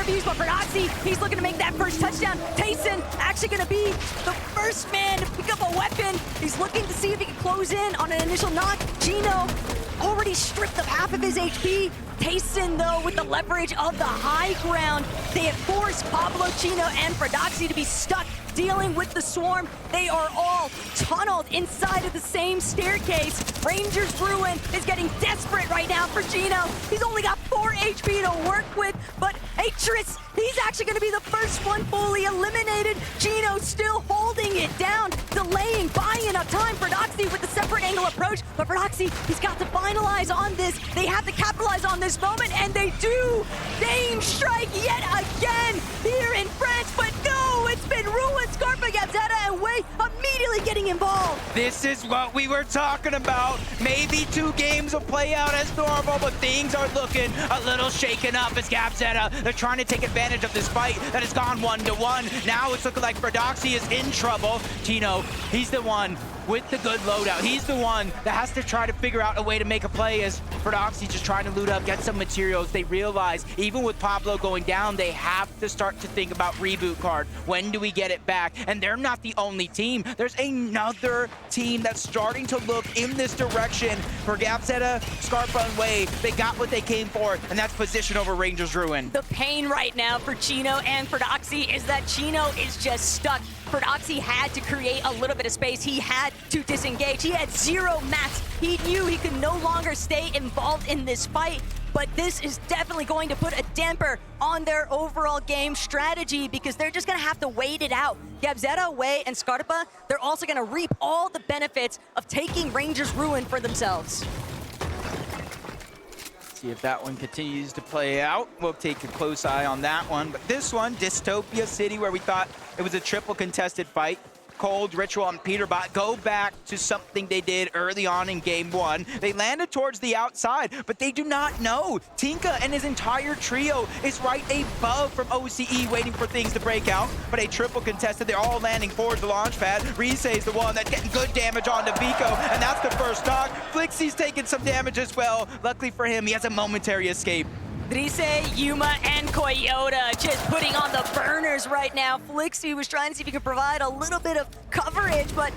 interviews, but Merstach, he's looking to make that first touchdown. Tayson actually going to be the first man to pick up a weapon. He's looking to see if he can close in on an initial knock. Gino already stripped of half of his HP. Tayson, though, with the leverage of the high ground, they have forced Pablo, Chino, and Merstach to be stuck dealing with the swarm. They are all tunneled inside of the same staircase. Ranger's Ruin is getting desperate right now for Gino. He's only got 4 HP to work with, but Atris, he's actually going to be the first one fully eliminated. Gino still holding it down, delaying, buying up time for Merstach with the separate angle approach, but Merstach, he's got to finalize on this. They have to capitalize on this moment, and they do. Dame strike yet again here in France, but no, it's been ruined. Scarpa, Gabzetta, and Way immediately getting involved. This is what we were talking about. Maybe 2 games will play out as normal, but things are looking a little shaken up as Gabzetta. They're trying to take advantage of this fight that has gone 1-1. Now it's looking like Merstach is in trouble. Tino, he's the one with the good loadout. He's the one that has to try to figure out a way to make a play as Merstach just trying to loot up, get some materials. They realize even with Pablo going down, they have to start to think about reboot card. When do we get it back? And they're not the only team. There's another team that's starting to look in this direction for Gabzetta, Scarpa, and Way. They got what they came for, and that's position over Ranger's Ruin. The pain right now for Chino and Merstach is that Chino is just stuck. Merstach had to create a little bit of space. He had to disengage. He had 0 mats. He knew he could no longer stay involved in this fight, but this is definitely going to put a damper on their overall game strategy because they're just going to have to wait it out. Gabzetta, Way, and Scarpa, they're also going to reap all the benefits of taking Ranger's Ruin for themselves. See if that one continues to play out. We'll take a close eye on that one. But this one, Dystopia City, where we thought it was a triple contested fight. Cold, Ritual, and Peterbot go back to something they did early on in game 1. They landed towards the outside, but they do not know. Tinka and his entire trio is right above from OCE waiting for things to break out, but a triple contested. They're all landing towards the launch pad. Rise is the one that's getting good damage onto Vico, and that's the first knock. Flixie's taking some damage as well. Luckily for him, he has a momentary escape. Drise, Yuma, and Coyota just putting on the burners right now. Flixie was trying to see if he could provide a little bit of coverage, but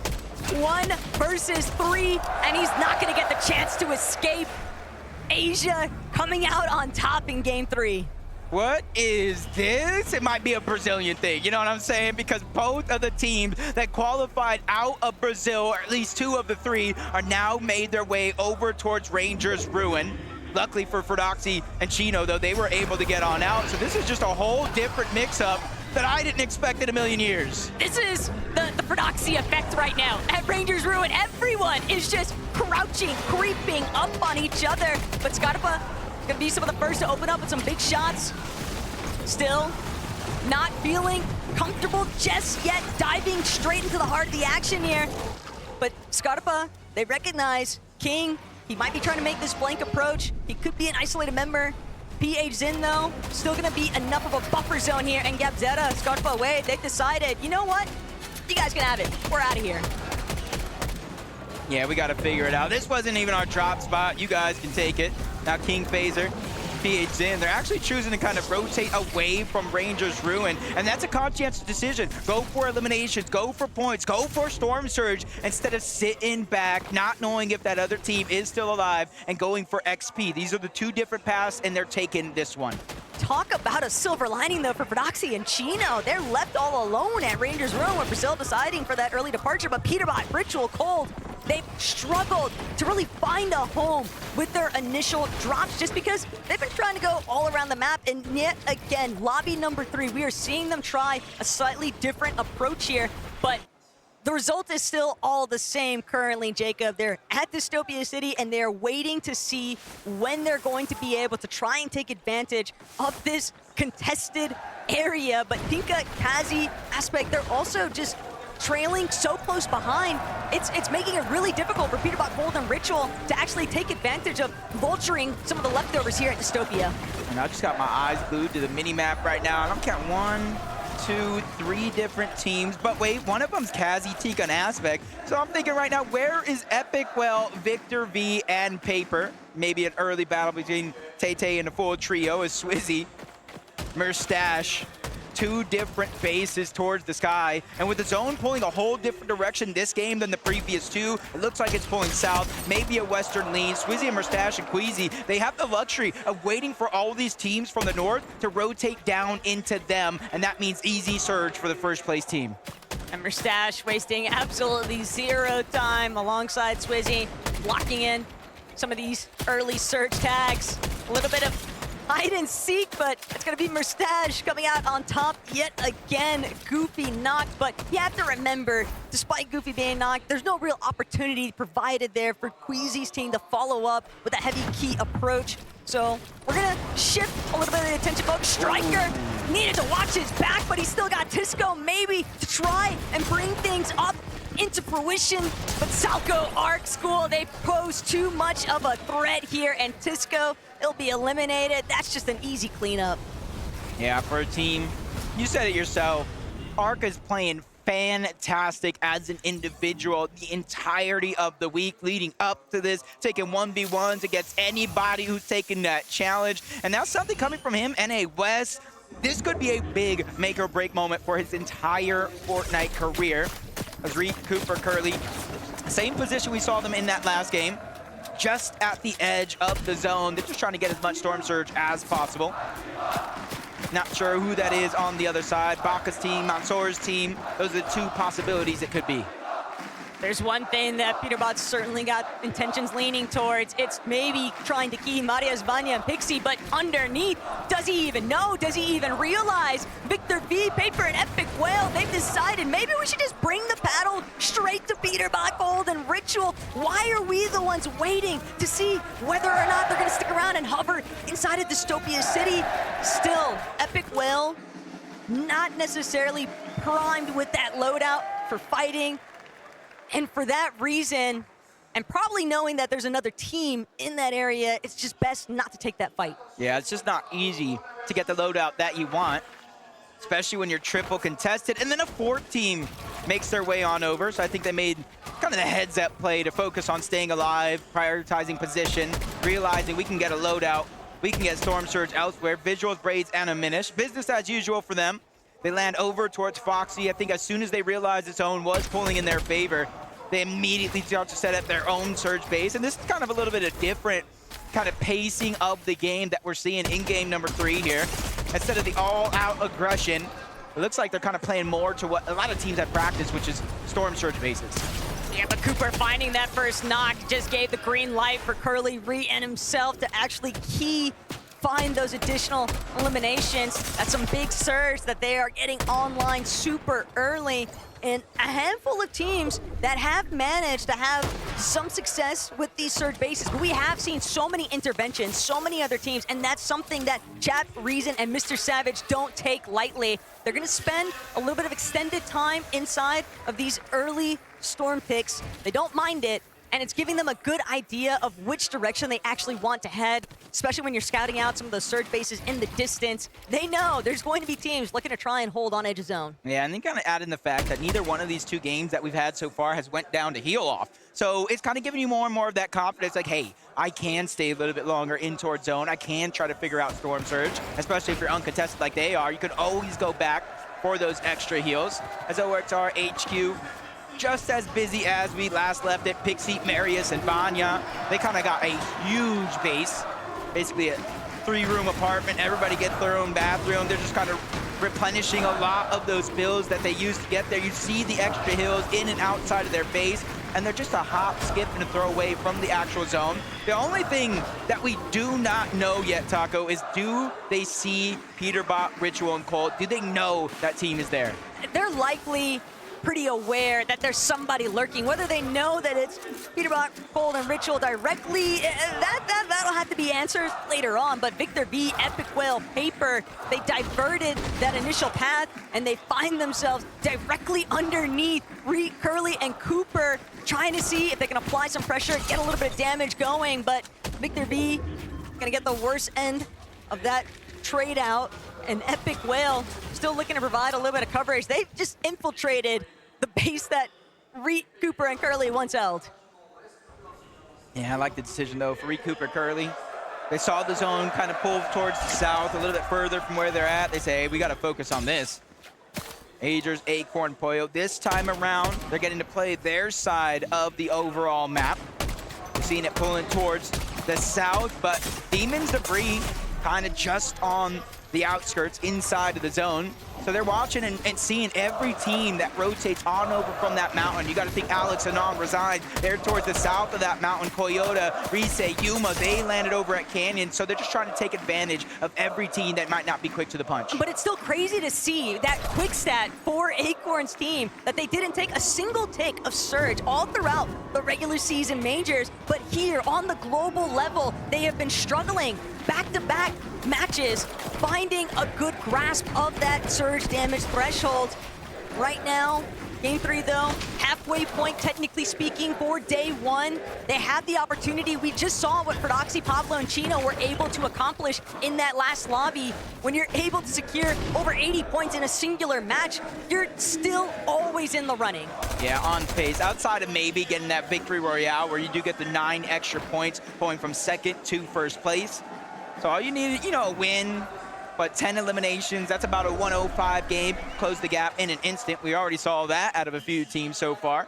1 versus 3, and he's not going to get the chance to escape. Asia coming out on top in game 3. What is this? It might be a Brazilian thing, you know what I'm saying? Because both of the teams that qualified out of Brazil, or at least 2 of the 3, are now made their way over towards Ranger's Ruin. Luckily for Merstach and Chino, though, they were able to get on out. So this is just a whole different mix-up that I didn't expect in a million years. This is the Merstach effect right now. At Ranger's Ruin, everyone is just crouching, creeping up on each other. But Scarpa gonna be some of the first to open up with some big shots. Still not feeling comfortable just yet, diving straight into the heart of the action here. But Scarpa, they recognize King. He might be trying to make this flank approach. He could be an isolated member. PH Zin, though, still going to be enough of a buffer zone here. And Gabzetta, Scarpa away, they've decided, you know what? You guys can have it. We're out of here. Yeah, we got to figure it out. This wasn't even our drop spot. You guys can take it. Now King Phaser, PH Zin, they're actually choosing to kind of rotate away from Ranger's Ruin, and that's a conscientious decision. Go for eliminations, go for points, go for Storm Surge, instead of sitting back, not knowing if that other team is still alive, and going for XP. These are the 2 different paths, and they're taking this one. Talk about a silver lining, though, for Merstach and Chino. They're left all alone at Ranger's Ruin with Brazil deciding for that early departure, but Peterbot, Ritual, Cold, they've struggled to really find a home with their initial drops just because they've been trying to go all around the map. And yet again, lobby number 3, we are seeing them try a slightly different approach here, but the result is still all the same currently, Jacob. They're at Dystopia City, and they're waiting to see when they're going to be able to try and take advantage of this contested area. But Tinka, Kazi, Aspect, they're also just trailing so close behind. It's making it really difficult for Peterbot, Gold, and Ritual to actually take advantage of vulturing some of the leftovers here at Dystopia. And I just got my eyes glued to the mini-map right now, and I'm counting 1, 2, 3 different teams. But wait, one of them's Kazi, Tika, and Aspect. So I'm thinking right now, where is Epic? Well, Victor V and Paper. Maybe an early battle between Tay-Tay and the full trio as Swizzy Merstach. Two different faces towards the sky, and with the zone pulling a whole different direction this game than the previous two, it looks like it's pulling south, maybe a western lean. Swizzy and Merstach and Queasy, they have the luxury of waiting for all these teams from the north to rotate down into them, and that means easy surge for the first place team. And Merstach wasting absolutely zero time alongside Swizzy, blocking in some of these early surge tags. A little bit of hide and seek, but it's gonna be Merstach coming out on top yet again. Goofy knocked, but you have to remember, despite Goofy being knocked, there's no real opportunity provided there for Queasy's team to follow up with a heavy key approach. So we're gonna shift a little bit of the attention focus. Striker needed to watch his back, but he still got Tisco maybe to try and bring things up into fruition, but Salco Arc School, they pose too much of a threat here, and Tisco, he'll be eliminated. That's just an easy cleanup. Yeah, for a team, you said it yourself, Arc is playing fantastic as an individual the entirety of the week leading up to this, taking 1v1s against anybody who's taking that challenge, and now something coming from him, NA West. This could be a big make or break moment for his entire Fortnite career. As Reed, Cooper, Curly, same position we saw them in that last game, just at the edge of the zone. They're just trying to get as much Storm Surge as possible. Not sure who that is on the other side. Baka's team, Mansour's team. Those are the two possibilities it could be. There's one thing that Peterbot's certainly got intentions leaning towards. It's maybe trying to key Maria's Vanya and Pixie, but underneath, does he even know? Does he even realize? Victor V, Paper, and Epic Whale, they've decided maybe we should just bring the paddle straight to Peterbot, Gold, and Ritual. Why are we the ones waiting to see whether or not they're gonna stick around and hover inside of Dystopia City? Still, Epic Whale, not necessarily primed with that loadout for fighting. And for that reason, and probably knowing that there's another team in that area, it's just best not to take that fight. Yeah, it's just not easy to get the loadout that you want, especially when you're triple contested. And then a fourth team makes their way on over. So I think they made kind of the heads up play to focus on staying alive, prioritizing position, realizing we can get a loadout, we can get Storm Surge elsewhere. Visuals, Braids, and a Minish. Business as usual for them. They land over towards Foxy. I think as soon as they realized the zone was pulling in their favor, they immediately start to set up their own surge base. And this is kind of a little bit of different kind of pacing of the game that we're seeing in game number 3 here. Instead of the all-out aggression, it looks like they're kind of playing more to what a lot of teams have practiced, which is storm surge bases. Yeah, but Cooper finding that first knock just gave the green light for Curly, Ree, and himself to actually find those additional eliminations. That's some big surge that they are getting online super early. And a handful of teams that have managed to have some success with these surge bases. But we have seen so many interventions, so many other teams, and that's something that Chat, Reason, and Mr. Savage don't take lightly. They're gonna spend a little bit of extended time inside of these early storm picks. They don't mind it, and it's giving them a good idea of which direction they actually want to head, especially when you're scouting out some of those surge bases in the distance. They know there's going to be teams looking to try and hold on edge of zone. Yeah, and then kind of add in the fact that neither one of these two games that we've had so far has went down to heal off. So it's kind of giving you more and more of that confidence, like, hey, I can stay a little bit longer in towards zone. I can try to figure out Storm Surge, especially if you're uncontested like they are. You can always go back for those extra heals. As OXR HQ, just as busy as we last left it. Pixie, Marius, and Vanya, they kind of got a huge base, basically a 3-room apartment. Everybody gets their own bathroom. They're just kind of replenishing a lot of those bills that they used to get there. You see the extra hills in and outside of their base, and they're just a hop, skip, and a throw away from the actual zone. The only thing that we do not know yet, Taco, is do they see Peterbot, Ritual, and Colt? Do they know that team is there? They're likely pretty aware that there's somebody lurking. Whether they know that it's Peterbot, Cold, and Ritual directly, that'll have to be answered later on. But Victor V, Epic Whale, Paper, they diverted that initial path, and they find themselves directly underneath Curly and Cooper, trying to see if they can apply some pressure, get a little bit of damage going. But Victor V gonna get the worst end of that trade out, and Epic Whale still looking to provide a little bit of coverage. They've just infiltrated the base that Cooper and Curly once held. Yeah, I like the decision, though, for Cooper, Curly. They saw the zone kind of pull towards the south, a little bit further from where they're at. They say, hey, we got to focus on this. Agers, Acorn, Pollo. This time around, they're getting to play their side of the overall map. We're seeing it pulling towards the south, but Demon's debris kind of just on the outskirts inside of the zone. So they're watching and seeing every team that rotates on over from that mountain. You got to think Alex and Nam reside there towards the south of that mountain. Coyota, Rise, Yuma, they landed over at Canyon. So they're just trying to take advantage of every team that might not be quick to the punch. But it's still crazy to see that quick stat for Acorn's team, that they didn't take a single tick of surge all throughout the regular season majors. But here on the global level, they have been struggling back-to-back matches, finding a good grasp of that surge damage threshold. Right now, game 3 though, halfway point technically speaking for day 1. They had the opportunity. We just saw what Prodoxy, Pablo, and Chino were able to accomplish in that last lobby. When you're able to secure over 80 points in a singular match, you're still always in the running. Yeah, on pace. Outside of maybe getting that victory royale where you do get the 9 extra points going from second to first place. So all you need is, a win, but 10 eliminations, that's about a 105 game. Close the gap in an instant. We already saw that out of a few teams so far.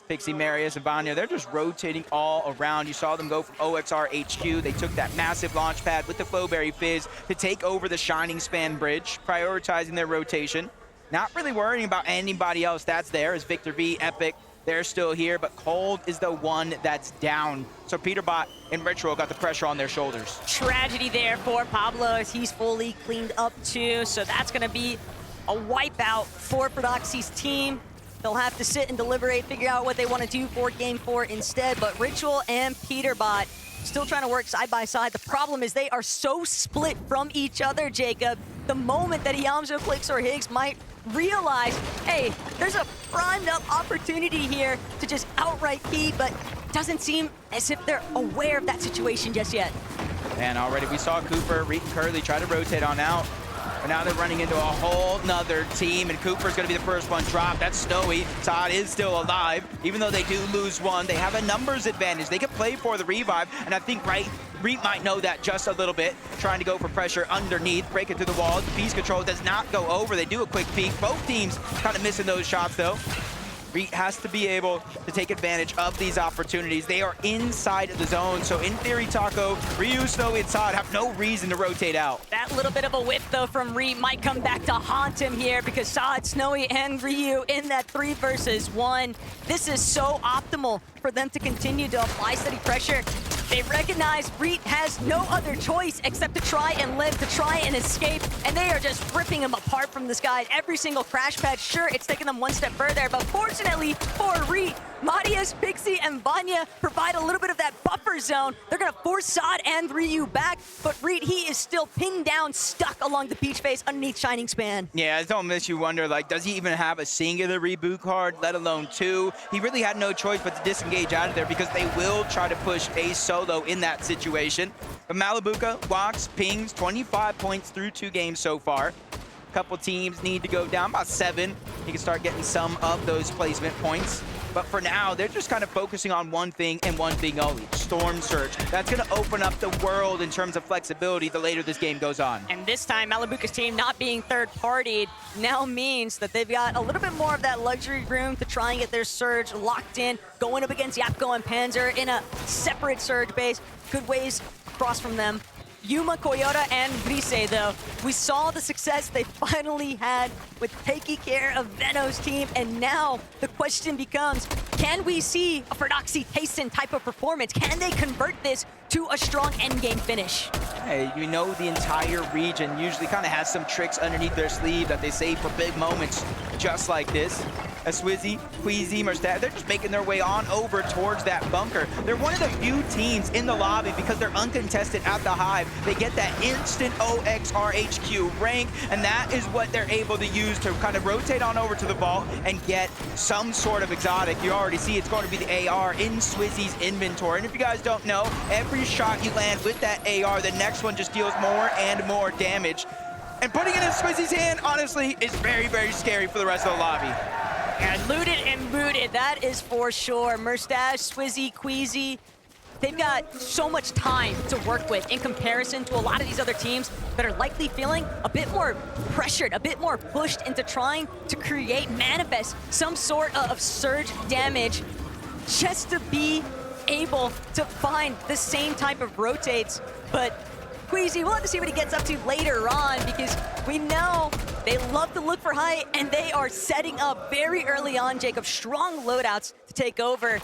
Pixie, Marius, and Vanya, they're just rotating all around. You saw them go from OXR HQ. They took that massive launch pad with the Flowberry Fizz to take over the Shining Span Bridge, prioritizing their rotation. Not really worrying about anybody else that's there, as Victor V, Epic, they're still here, but Cold is the one that's down. So Peterbot and Ritual got the pressure on their shoulders. Tragedy there for Pablo as he's fully cleaned up too. So that's gonna be a wipeout for Prodoxy's team. They'll have to sit and deliberate, figure out what they want to do for game 4 instead. But Ritual and Peterbot still trying to work side by side. The problem is they are so split from each other, Jacob. The moment that Yamzo, Clicks, or Higgs might realize, hey, there's a primed up opportunity here to just outright key, but it doesn't seem as if they're aware of that situation just yet. And already we saw Cooper, Reek, and Curly try to rotate on out. But now they're running into a whole nother team, and Cooper's gonna be the first one dropped. That's Snowy. Todd is still alive. Even though they do lose one, they have a numbers advantage. They can play for the revive, and I think Reek might know that just a little bit. Trying to go for pressure underneath, break it through the wall. The piece control does not go over. They do a quick peek. Both teams kind of missing those shots though. Reek has to be able to take advantage of these opportunities. They are inside of the zone, so in theory, Taco, Ryu, Snowy, and Todd have no reason to rotate out. That little bit of a whiff, though, from Reek might come back to haunt him here because Todd, Snowy, and Ryu in that 3 versus 1. This is so optimal for them to continue to apply steady pressure. They recognize Reek has no other choice except to try and live, to try and escape, and they are just ripping him apart from the skies. Every single crash pad, sure, it's taken them one step further, but fortunately for Reek, Marius, Pixie, and Vanya provide a little bit of that buffer zone. They're gonna force Sod and Ryu back, but Reed, he is still pinned down, stuck along the peach face underneath Shining Span. Yeah, it's almost you wonder, like, does he even have a singular reboot card, let alone 2? He really had no choice but to disengage out of there because they will try to push Ace solo in that situation. But Malibuca, walks, pings, 25 points through 2 games so far. A couple teams need to go down, about 7. He can start getting some of those placement points. But for now, they're just kind of focusing on one thing and one thing only, Storm Surge. That's going to open up the world in terms of flexibility the later this game goes on. And this time, Malibuca's team not being third-partied now means that they've got a little bit more of that luxury room to try and get their Surge locked in, going up against Yapko and Panzer in a separate Surge base. Good ways across from them. Yuma, Coyota, and Rise, though, we saw the success they finally had with taking care of Veno's team, and now the question becomes, can we see a Prodoxy Tayson type of performance? Can they convert this to a strong endgame finish? Hey, you know the entire region usually kind of has some tricks underneath their sleeve that they save for big moments just like this. Swizzy, Queasy, Merstach, they're just making their way on over towards that bunker. They're one of the few teams in the lobby because they're uncontested at the Hive. They get that instant OXRHQ rank, and that is what they're able to use to kind of rotate on over to the vault and get some sort of exotic. You already see it's going to be the AR in Swizzy's inventory. And if you guys don't know, every shot you land with that AR, the next one just deals more and more damage. And putting it in Swizzy's hand, honestly, is very, very scary for the rest of the lobby. And looted and booted, that is for sure. Merstach, Swizzy, Queasy, they've got so much time to work with in comparison to a lot of these other teams that are likely feeling a bit more pressured, a bit more pushed into trying to create, manifest some sort of surge damage just to be able to find the same type of rotates. But Queasy, we'll have to see what he gets up to later on, because we know they love to look for height, and they are setting up very early on, Jacob, strong loadouts to take over.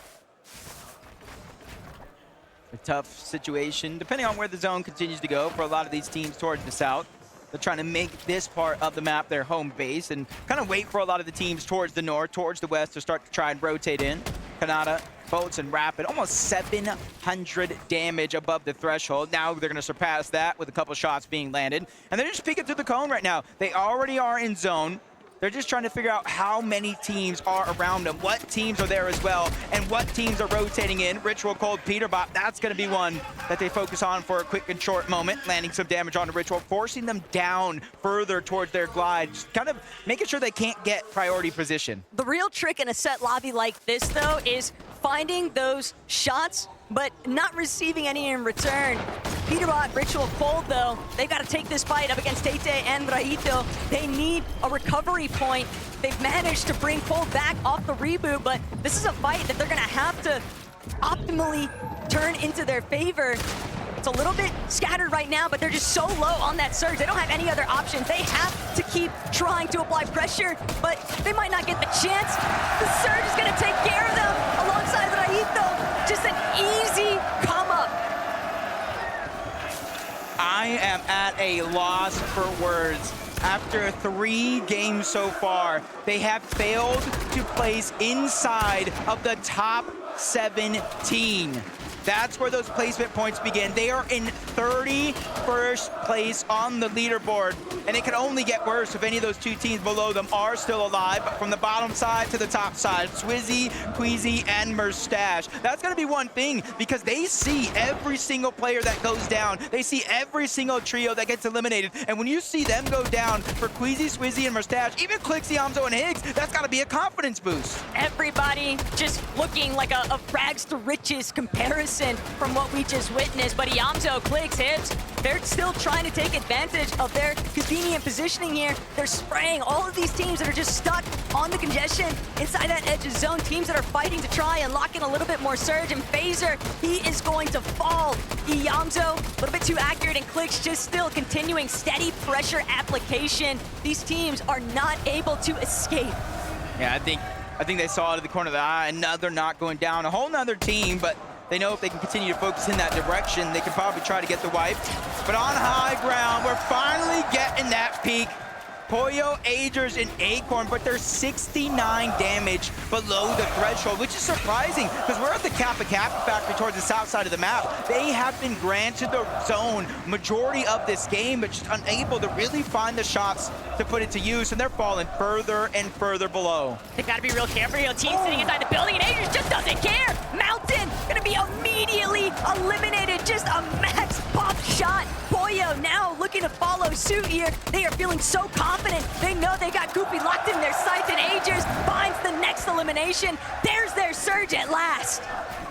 A tough situation, depending on where the zone continues to go for a lot of these teams towards the south. They're trying to make this part of the map their home base and kind of wait for a lot of the teams towards the north, towards the west to start to try and rotate in. Kanata, Bolts, and Rapid, almost 700 damage above the threshold. Now they're going to surpass that with a couple shots being landed. And they're just peeking through the cone right now. They already are in zone. They're just trying to figure out how many teams are around them, what teams are there as well, and what teams are rotating in. Ritual Cold Peterbot, that's going to be one that they focus on for a quick and short moment, landing some damage on the Ritual, forcing them down further towards their glide, just kind of making sure they can't get priority position. The real trick in a set lobby like this, though, is finding those shots, but not receiving any in return. Peterbot, Ritual Cold, though, they've got to take this fight up against Tate and Raito. They need a recovery point. They've managed to bring Cold back off the reboot, but this is a fight that they're going to have to optimally turn into their favor. It's a little bit scattered right now, but they're just so low on that surge. They don't have any other options. They have to keep trying to apply pressure, but they might not get the chance. The surge is going to take care of them alongside Raito. Just an easy come up. I am at a loss for words. After 3 games so far, they have failed to place inside of the top 17. That's where those placement points begin. They are in 31st place on the leaderboard, and it can only get worse if any of those 2 teams below them are still alive. But from the bottom side to the top side, Swizzy, Queasy, and Merstach. That's going to be one thing, because they see every single player that goes down. They see every single trio that gets eliminated. And when you see them go down for Queasy, Swizzy, and Merstach, even Quixie, Yamzo, and Higgs, that's got to be a confidence boost. Everybody just looking like a rags to riches comparison from what we just witnessed, but Yamzo, Clicks, Hips, they're still trying to take advantage of their convenient positioning here. They're spraying all of these teams that are just stuck on the congestion inside that edge of zone, teams that are fighting to try and lock in a little bit more surge, and Phaser, he is going to fall. Yamzo, a little bit too accurate, and Clicks just still continuing steady pressure application. These teams are not able to escape. Yeah, I think they saw it at the corner of the eye, and now they're not going down. A whole nother team, but they know if they can continue to focus in that direction, they can probably try to get the wipe. But on high ground, we're finally getting that peak. Poyo, Agers, and Acorn, but they're 69 damage below the threshold, which is surprising because we're at the Kappa factory towards the south side of the map. They have been granted the zone majority of this game, but just unable to really find the shots to put it to use, and they're falling further and further below. They've got to be real careful here. Team sitting inside the building, and Agers just doesn't care. Mountain gonna be immediately eliminated. Just a max pop shot. Poyo now looking to follow suit here. They are feeling so confident. They know they got Goofy locked in their sights, and Agers finds the next elimination. There's their surge at last.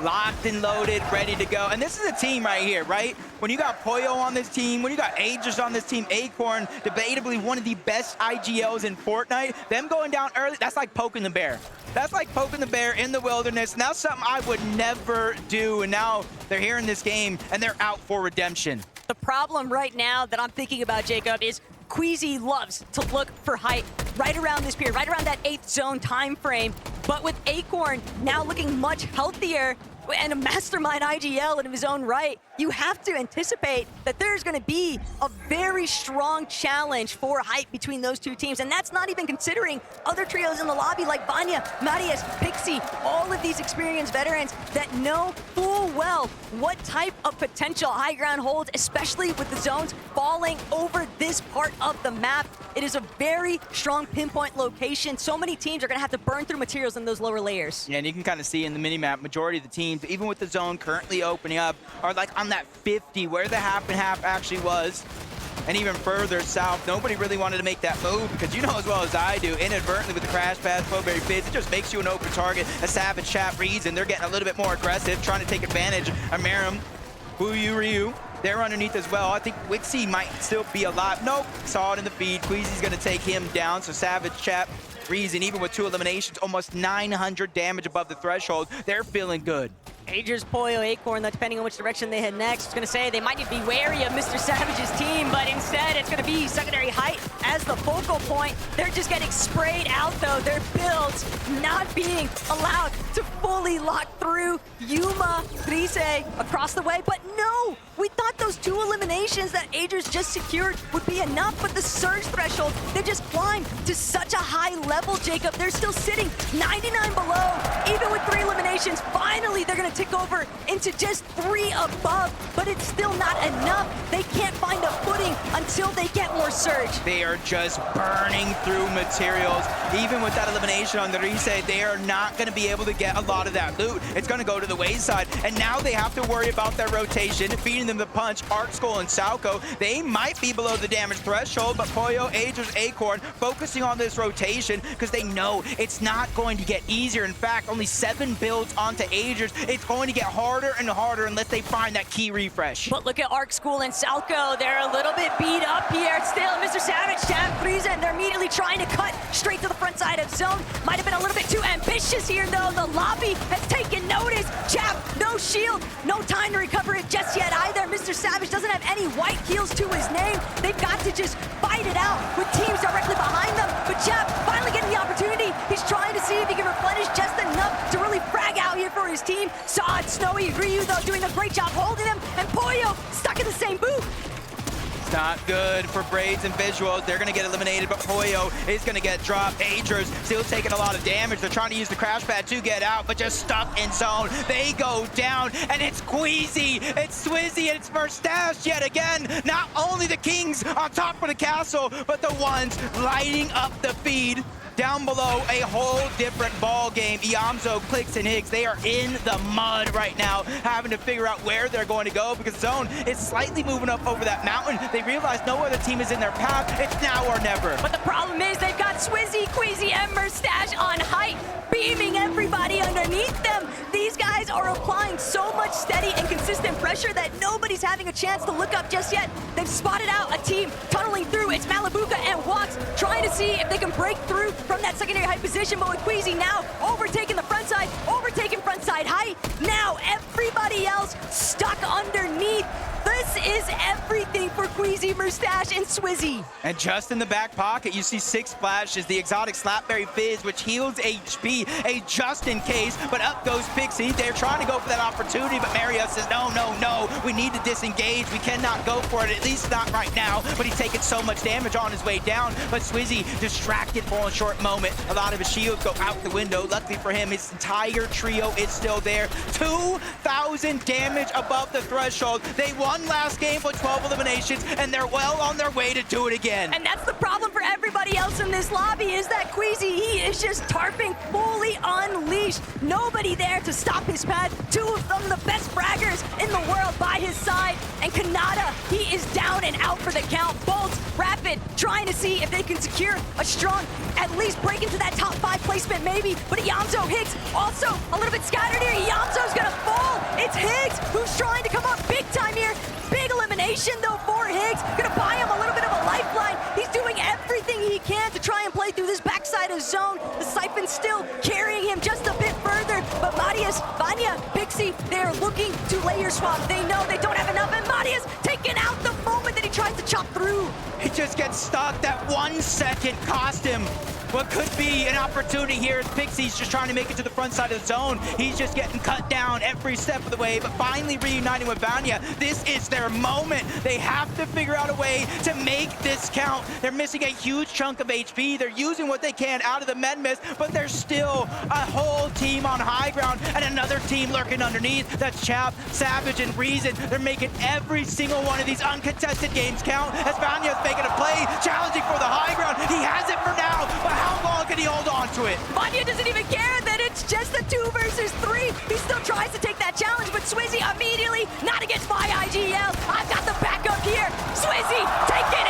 Locked and loaded, ready to go. And this is a team right here, right? When you got Poyo on this team, when you got Agers on this team, Acorn, debatably one of the best IGLs in Fortnite, them going down early, that's like poking the bear. That's like poking the bear in the wilderness, and that's something I would never do. And now they're here in this game, and they're out for redemption. The problem right now that I'm thinking about, Jacob, is Queasy loves to look for height right around this period, right around that 8th zone time frame. But with Acorn now looking much healthier and a mastermind IGL in his own right, you have to anticipate that there's going to be a very strong challenge for height between those 2 teams. And that's not even considering other trios in the lobby like Vanya, Marius, Pixie, all of these experienced veterans that know full well what type of potential high ground holds, especially with the zones falling over this part of the map. It is a very strong pinpoint location. So many teams are going to have to burn through materials in those lower layers. Yeah, and you can kind of see in the minimap, majority of the teams, even with the zone currently opening up, are like on that 50, where the half and half actually was. and even further south. Nobody really wanted to make that move because you know as well as I do, inadvertently with the crash pass, Flowberry Fizz, it just makes you an open target. A Savage Chat Reason, they're getting a little bit more aggressive, trying to take advantage of Merim, Buyu Ryu. They're underneath as well. I think Queasy might still be alive. Nope, saw it in the feed. Queasy's gonna take him down, so Savage Chat Reason, even with 2 eliminations, almost 900 damage above the threshold. They're feeling good. Agers, Poyo, Acorn, depending on which direction they head next. I was going to say they might need to be wary of Mr. Savage's team, but instead it's going to be secondary height as the focal point. They're just getting sprayed out, though. Their builds not being allowed to fully lock through Yuma, Grise across the way, but no! We thought those 2 eliminations that Agers just secured would be enough, but the surge threshold, they just climbed to such a high level, Jacob. They're still sitting 99 below, even with 3 eliminations. Finally, they're going to tick over into just 3 above, but it's still not enough. They can't find a footing until they get more surge. They are just burning through materials. Even with that elimination on the reset, they are not going to be able to get a lot of that loot. It's going to go to the wayside, and now they have to worry about their rotation, feeding them the punch. Arc Skull and Salco, they might be below the damage threshold, but Poyo, Agers, Acorn focusing on this rotation because they know it's not going to get easier. In fact, only 7 builds onto Agers. It's going to get harder and harder unless they find that key refresh. But look at Arc School and Salco. They're a little bit beat up here. Still, Mr. Savage, Chad Frieza, and they're immediately trying to cut straight to the front side of zone. Might have been a little bit too ambitious here, though. The lobby has taken notice. Chap, no shield, no time to recover it just yet either. Mr. Savage doesn't have any white heals to his name. They've got to just fight it out with teams directly behind them. But Chap finally getting the opportunity. He's trying to see if he can replenish just enough to really frag out here for his team. Saw it, Snowy, Ryu, though, doing a great job holding him. And Poyo stuck in the same booth. Not good for Braids and Visuals. They're going to get eliminated, but Poyo is going to get dropped. Agers still taking a lot of damage. They're trying to use the crash pad to get out, but just stuck in zone. They go down, and it's Queasy, it's Swizzy, and it's Merstach yet again. Not only the kings on top of the castle, but the ones lighting up the feed. Down below, a whole different ball game. Iamzo, Clicks, and Higgs, they are in the mud right now, having to figure out where they're going to go because Zone is slightly moving up over that mountain. They realize no other team is in their path. It's now or never. But the problem is they've got Swizzy, Queasy, and Merstach on height, beaming everybody underneath them. These guys are applying so much steady and consistent pressure that nobody's having a chance to look up just yet. They've spotted out a team tunneling through. It's Malibuka and Walks trying to see if they can break through from that secondary height position, but with Queasy now overtaking the front side, overtaking front side height. Now everybody else stuck underneath. This is everything for Queasy, Merstach, and Swizzy. And just in the back pocket, you see 6 flashes, the exotic Slapberry Fizz, which heals HP, a just in case, but up goes Pixie. They're trying to go for that opportunity, but Mario says, no, no, no, we need to disengage. We cannot go for it, at least not right now, but he's taking so much damage on his way down. But Swizzy, distracted for a short moment. A lot of his shields go out the window. Luckily for him, his entire trio is still there. 2,000 damage above the threshold. They won last game with 12 eliminations, and they're well on their way to do it again. And that's the problem for everybody else in this lobby, is that Queasy, he is just tarping fully unleashed. Nobody there to stop his path. 2 of them, the best fraggers in the world by his side. And Kanata, he is down and out for the count. Bolts, Rapid, trying to see if they can secure a strong, at least break into that top 5 placement maybe. But Iamzo, Higgs, also a little bit scattered here. Iamzo's gonna fall. It's Higgs who's trying to come up big time here. Big elimination though for Higgs. Gonna buy him a little bit of a lifeline. He's doing everything he can to try and play through this backside of zone. The Siphon's still carrying him just a bit further. But Marius, Vanya, Pixie, they're looking to layer swap. They know they don't have enough, and Marius taking out the moment that he tries to chop through. He just gets stuck. That 1 second cost him what could be an opportunity here as Pixie's just trying to make it to the front side of the zone. He's just getting cut down every step of the way, but finally reuniting with Vanya. This is their moment. They have to figure out a way to make this count. They're missing a huge chunk of HP. They're using what they can out of the med mist, but there's still a whole team on high ground and another team lurking underneath. That's Chap, Savage, and Reason. They're making every single one of these uncontested games count as Vanya's making a play, challenging for the high ground. He has it for now, but how long can he hold on to it? Vanya doesn't even care that it's just a 2 versus 3. He still tries to take that challenge, but Swizzy immediately, not against my IGL. I've got the backup here. Swizzy, take it.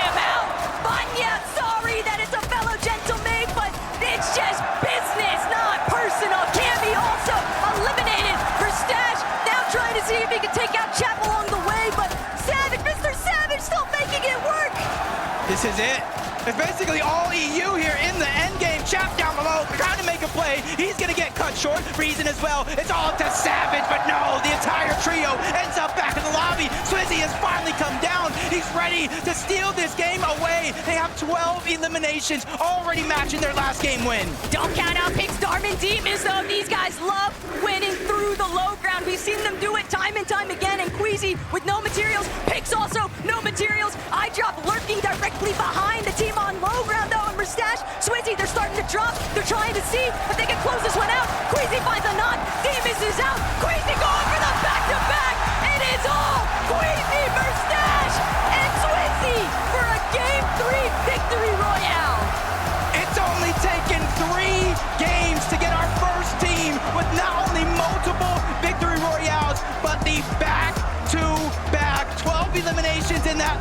is it. It's basically all EU here in the end game. Chap down below, trying to make a play. He's gonna get cut short. Reason as well. It's all up to Savage, but no, the entire trio ends up back in the lobby. Swizzy has finally come down. He's ready to steal this game away. They have 12 eliminations, already matching their last game win. Don't count out Pix, Darman, Demons, though. These guys love winning through the low ground. We've seen them do it time and time again. And Queasy with no materials. Pix also no materials. I drop lurking directly behind the team on low ground, though. And Merstach, Swizzy, they're starting to drop. They're trying to see, but they can close this one out. Queasy finds a knot. Demons is out. Queasy going for the back-to-back. It is all Queasy, Merstach, and Swizzy for a Game 3 victory royale. It's only taken 3 games to get our first team with not only multiple victory royales, but the back-to-back 12 eliminations in that